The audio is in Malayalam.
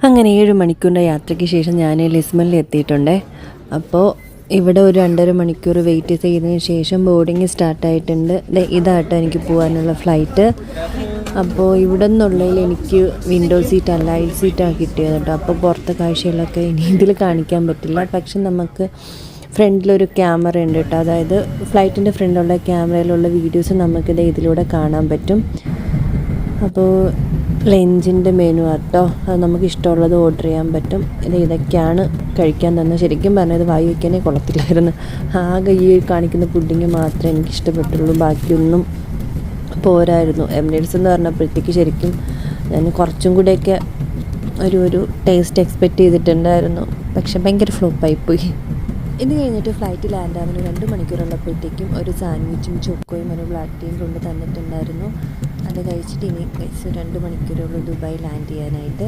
അങ്ങനെ 7 മണിക്കൂറിൻ്റെ യാത്രയ്ക്ക് ശേഷം ഞാൻ ലിസ്ബണിൽ എത്തിയിട്ടുണ്ട്. അപ്പോൾ ഇവിടെ ഒരു 2.5 മണിക്കൂർ വെയിറ്റ് ചെയ്തതിന് ശേഷം ബോർഡിങ് സ്റ്റാർട്ടായിട്ടുണ്ട്. ഇതാട്ടോ എനിക്ക് പോകാനുള്ള ഫ്ലൈറ്റ്. അപ്പോൾ ഇവിടെ നിന്നുള്ളതിൽ എനിക്ക് വിൻഡോ സീറ്റ് അല്ല അയൽ സീറ്റാണ് കിട്ടിയത് കേട്ടോ. അപ്പോൾ പുറത്തെ കാഴ്ചകളൊക്കെ ഇനി ഇതിൽ കാണിക്കാൻ പറ്റില്ല. പക്ഷെ നമുക്ക് ഫ്രണ്ടിലൊരു ക്യാമറ ഉണ്ട് കേട്ടോ. അതായത് ഫ്ലൈറ്റിൻ്റെ ഫ്രണ്ടിലുള്ള ക്യാമറയിലുള്ള വീഡിയോസ് നമുക്കിത് ഇതിലൂടെ കാണാൻ പറ്റും. അപ്പോൾ ലഞ്ചിൻ്റെ മെനു ആട്ടോ. അത് നമുക്ക് ഇഷ്ടമുള്ളത് ഓർഡർ ചെയ്യാൻ പറ്റും. ഇതൊക്കെയാണ് കഴിക്കാൻ തന്നെ. ശരിക്കും പറഞ്ഞത് വായി വയ്ക്കാനേ കൊള്ളത്തില്ലായിരുന്നു. ആകെ ഈ കാണിക്കുന്ന പുഡിങ് മാത്രമേ എനിക്ക് ഇഷ്ടപ്പെട്ടുള്ളൂ. ബാക്കിയൊന്നും പോരായിരുന്നു. എമിറേറ്റ്സ് എന്ന് പറഞ്ഞപ്പോഴത്തേക്ക് ശരിക്കും ഞാൻ കുറച്ചും കൂടെയൊക്കെ ഒരു ടേസ്റ്റ് എക്സ്പെക്റ്റ് ചെയ്തിട്ടുണ്ടായിരുന്നു. പക്ഷെ ഭയങ്കര ഫ്ലോപ്പായിപ്പോയി. ഇത് കഴിഞ്ഞിട്ട് ഫ്ലൈറ്റ് ലാൻഡ് ആവുന്ന 2 മണിക്കൂറുള്ളപ്പോഴത്തേക്കും ഒരു സാൻഡ്വിച്ചും ചൊക്കോയും ഒരു ബ്ലാക്ക് ടീയും കൊണ്ട് തന്നിട്ടുണ്ടായിരുന്നു. അത് കഴിച്ചിട്ട് ഇനി 2 മണിക്കൂറുള്ളൂ ദുബായ് ലാൻഡ് ചെയ്യാനായിട്ട്.